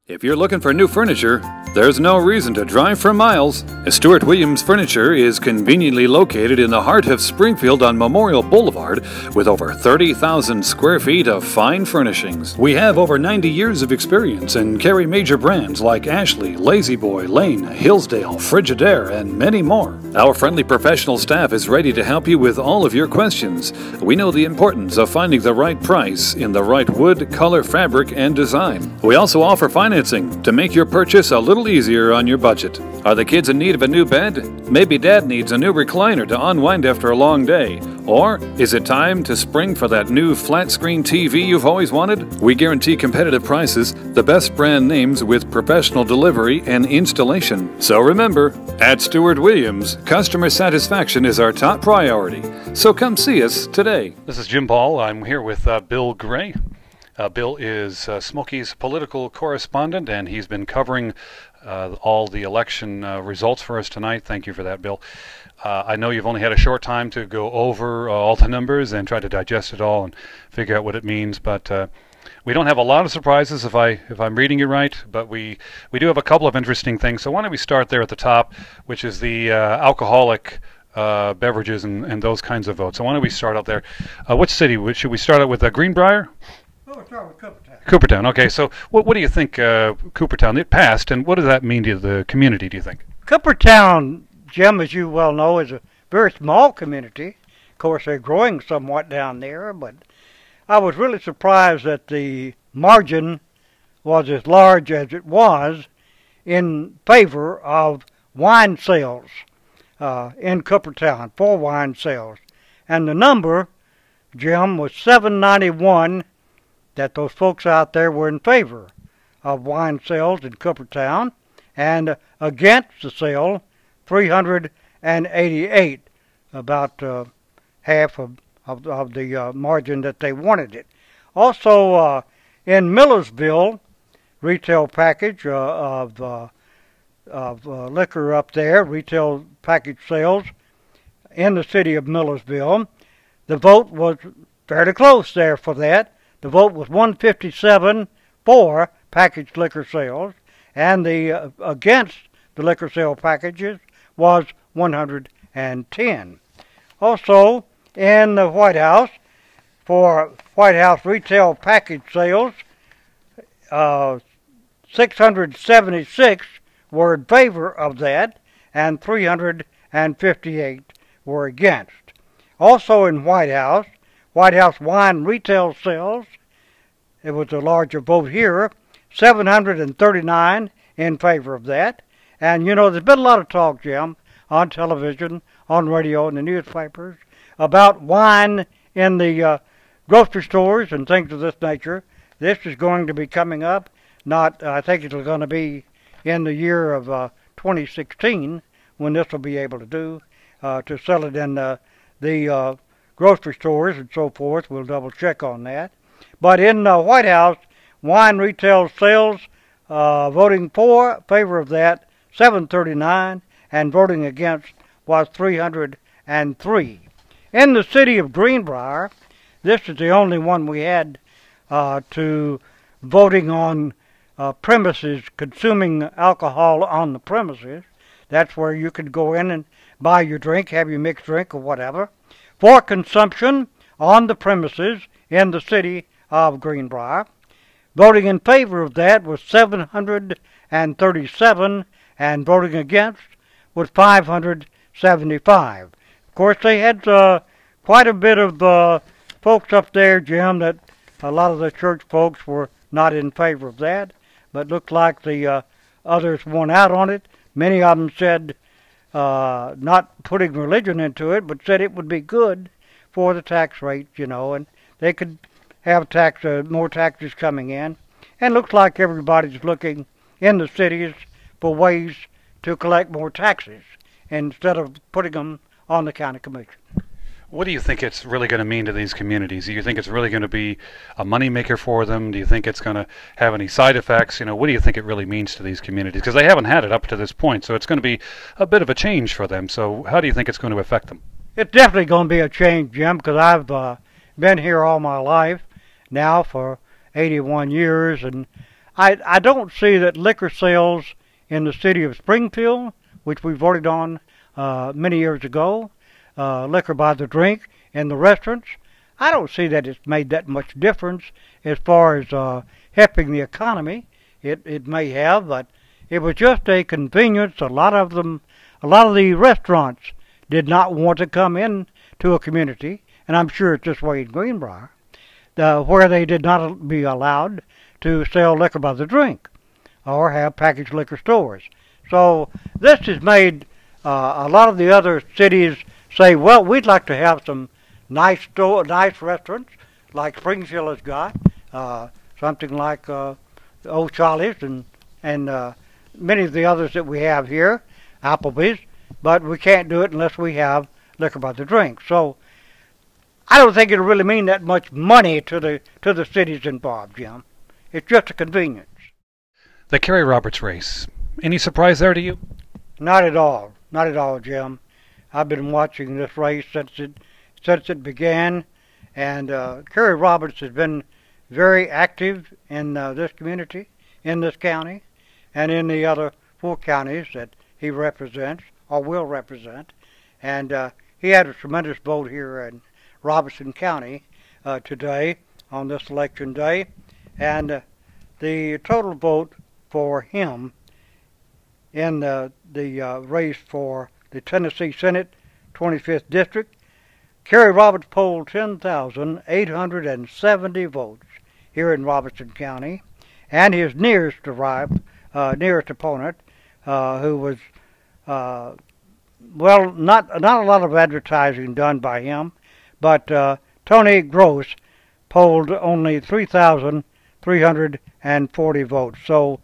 If you're looking for new furniture, there's no reason to drive for miles. Stewart Williams Furniture is conveniently located in the heart of Springfield on Memorial Boulevard with over 30,000 square feet of fine furnishings. We have over 90 years of experience and carry major brands like Ashley, La-Z-Boy, Lane, Hillsdale, Frigidaire, and many more. Our friendly professional staff is ready to help you with all of your questions. We know the importance of finding the right price in the right wood, color, fabric, and design. We also offer financing to make your purchase a little easier on your budget. Are the kids in need of a new bed? Maybe Dad needs a new recliner to unwind after a long day. Or is it time to spring for that new flat-screen TV you've always wanted? We guarantee competitive prices, the best brand names with professional delivery and installation. So remember, at Stewart Williams, customer satisfaction is our top priority. So come see us today. This is Jim Paul. I'm here with Bill Gray. Bill is Smokey's political correspondent, and he's been covering all the election results for us tonight. Thank you for that, Bill. I know you've only had a short time to go over all the numbers and try to digest it all and figure out what it means, but we don't have a lot of surprises if I'm reading you right, but we do have a couple of interesting things. So why don't we start there at the top, which is the alcoholic beverages and those kinds of votes. So why don't we start out there? Which city? Should we start out with Greenbrier? We'll start with Coopertown. Coopertown. Okay, so what do you think, Coopertown? It passed, and what does that mean to the community, do you think? Coopertown, Jim, as you well know, is a very small community. Of course, they're growing somewhat down there, but I was really surprised that the margin was as large as it was in favor of wine sales in Coopertown, for wine sales. And the number, Jim, was 791, that those folks out there were in favor of wine sales in Coopertown, and against the sale, 388, about half of the margin that they wanted it. Also, in Millersville, retail package of liquor up there, retail package sales in the city of Millersville, the vote was fairly close there for that. The vote was 157 for packaged liquor sales, and the against the liquor sale packages was 110. Also, in the White House, for White House retail package sales, 676 were in favor of that, and 358 were against. Also in White House wine retail sales, it was a larger vote here, 739 in favor of that. And you know, there's been a lot of talk, Jim, on television, on radio, and the newspapers about wine in the grocery stores and things of this nature. This is going to be coming up, I think it's going to be in the year of 2016 when this will be able to sell it in the grocery stores and so forth. We'll double check on that. But in the White House, wine retail sales, voting for, favor of that, 739, and voting against was 303. In the city of Greenbrier, this is the only one we had to voting on premises, consuming alcohol on the premises. That's where you could go in and buy your drink, have your mixed drink or whatever, for consumption on the premises in the city of Greenbrier. Voting in favor of that was 737, and voting against was 575. Of course, they had quite a bit of folks up there, Jim, that a lot of the church folks were not in favor of that, but looked like the others won out on it. Many of them said not putting religion into it, but said it would be good for the tax rate, you know, and they could have more taxes coming in. And looks like everybody's looking in the cities for ways to collect more taxes instead of putting them on the county commission. What do you think it's really going to mean to these communities? Do you think it's really going to be a moneymaker for them? Do you think it's going to have any side effects? You know, what do you think it really means to these communities? Because they haven't had it up to this point, so it's going to be a bit of a change for them. So how do you think it's going to affect them? It's definitely going to be a change, Jim, because I've been here all my life now for 81 years, and I don't see that liquor sales in the city of Springfield, which we voted on many years ago, liquor by the drink in the restaurants, I don't see that it's made that much difference as far as helping the economy. It may have, but it was just a convenience. A lot of the restaurants did not want to come in to a community, and I'm sure it's this way in Greenbrier, where they did not be allowed to sell liquor by the drink or have packaged liquor stores. So this has made a lot of the other cities say, well, we'd like to have some nice restaurants like Springfield has got, something like Old Charlie's and many of the others that we have here, Applebee's, but we can't do it unless we have liquor by the drink. So I don't think it'll really mean that much money to the cities involved, Jim. It's just a convenience. The Kerry Roberts race. Any surprise there to you? Not at all. Not at all, Jim. I've been watching this race since it began, and Kerry Roberts has been very active in this community, in this county, and in the other 4 counties that he represents or will represent. And he had a tremendous vote here in Robertson County today on this election day, and the total vote for him in the race for the Tennessee Senate 25th District, Kerry Roberts polled 10,870 votes here in Robertson County, and his nearest opponent, who was well, not a lot of advertising done by him, but Tony Gross polled only 3,340 votes. So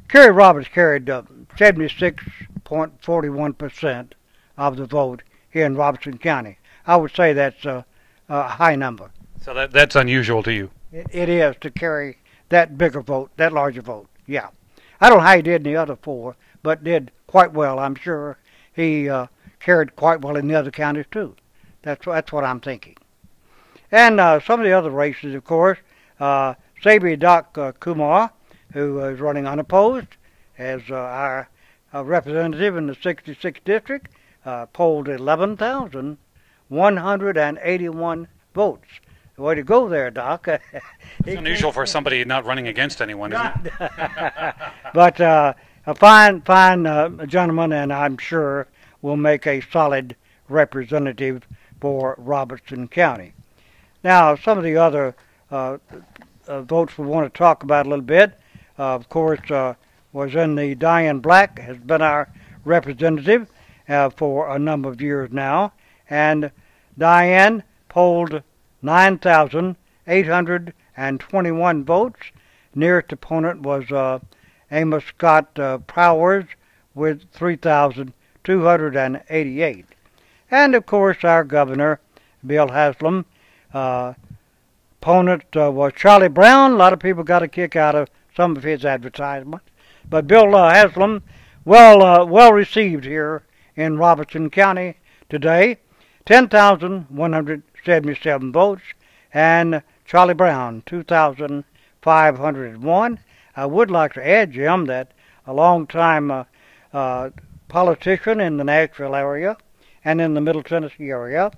Kerry Roberts carried 76.41% of the vote here in Robertson County. I would say that's a high number. So that's unusual to you? It is to carry that bigger vote, that larger vote, yeah. I don't know how he did in the other 4, but did quite well. I'm sure he carried quite well in the other counties too. That's what I'm thinking. And some of the other races, of course, Sabi Doc Kumar, who is running unopposed as our representative in the 66th District, polled 11,181 votes. Way to go there, Doc. It's unusual for somebody not running against anyone, isn't it? But a fine gentleman, and I'm sure will make a solid representative for Robertson County. Now, some of the other votes we want to talk about a little bit, of course, was in the Diane Black, has been our representative for a number of years now, and Diane polled 9,821 votes. Nearest opponent was Amos Scott Powers with 3,288. And of course our governor, Bill Haslam. Opponent was Charlie Brown. A lot of people got a kick out of some of his advertisements. But Bill Haslam, well received here in Robertson County today. 10,177 votes, and Charlie Brown, 2,501. I would like to add, Jim, that a long-time politician in the Nashville area and in the Middle Tennessee area,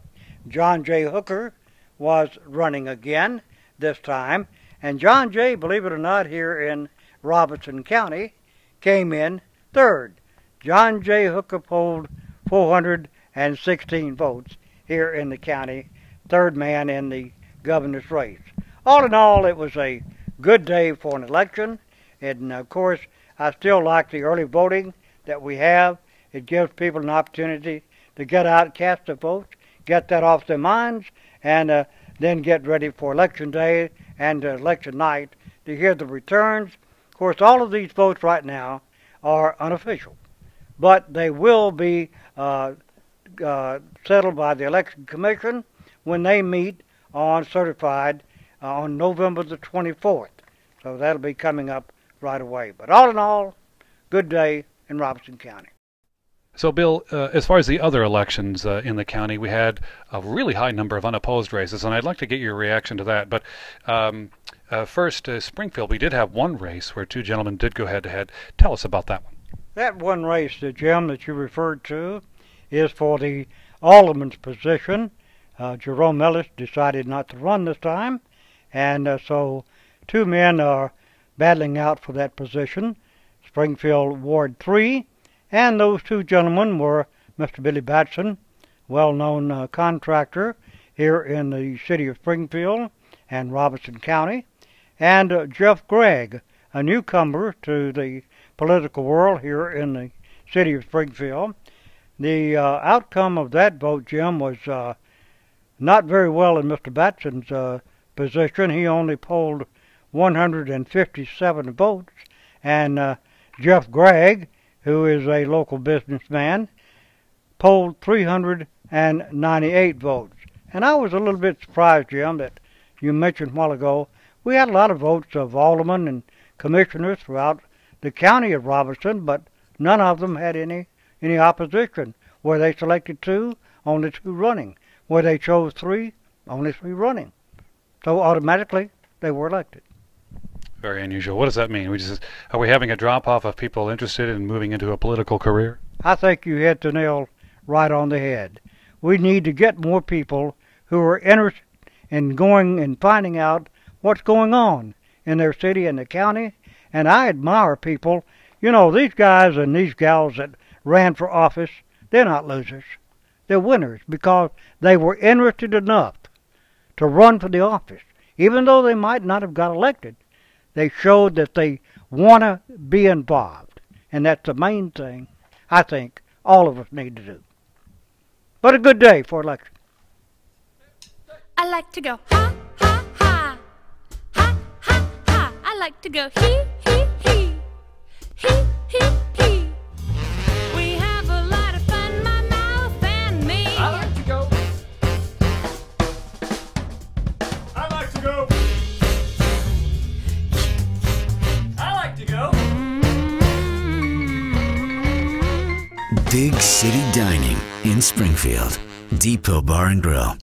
John J. Hooker, was running again this time. And John J., believe it or not, here in Robertson County, came in third. John J. Hooker polled 416 votes here in the county, third man in the governor's race. All in all, it was a good day for an election. And of course, I still like the early voting that we have. It gives people an opportunity to get out and cast their votes, get that off their minds, and then get ready for election day and election night to hear the returns. Of course, all of these votes right now are unofficial, but they will be settled by the Election Commission when they meet on certified on November the 24th. So that'll be coming up right away. But all in all, good day in Robertson County. So, Bill, as far as the other elections in the county, we had a really high number of unopposed races, and I'd like to get your reaction to that. But first, Springfield, we did have one race where two gentlemen did go head-to-head. Tell us about that one. That one race, Jim, that you referred to, is for the alderman's position. Jerome Ellis decided not to run this time, and so two men are battling out for that position, Springfield Ward 3, and those two gentlemen were Mr. Billy Batson, well-known contractor here in the city of Springfield and Robeson County, and Jeff Gregg, a newcomer to the political world here in the city of Springfield. The outcome of that vote, Jim, was not very well in Mr. Batson's position. He only polled 157 votes, and Jeff Gregg, who is a local businessman, polled 398 votes. And I was a little bit surprised, Jim, that you mentioned a while ago, we had a lot of votes of aldermen and commissioners throughout the county of Robeson, but none of them had any opposition. Where they selected two, only two running. Where they chose three, only three running. So automatically, they were elected. Very unusual. What does that mean? Are we having a drop-off of people interested in moving into a political career? I think you hit the nail right on the head. We need to get more people who are interested in going and finding out what's going on in their city and the county. And I admire people. You know, these guys and these gals that ran for office, they're not losers. They're winners because they were interested enough to run for the office. Even though they might not have got elected, they showed that they want to be involved. And that's the main thing I think all of us need to do. But a good day for election. I like to go ha, ha, ha. Ha, ha, ha. I like to go he, he, he. He, he, he. We have a lot of fun, my mouth and me. I like to go. I like to go. I like to go. Big City Dining in Springfield. Depot Bar and Grill.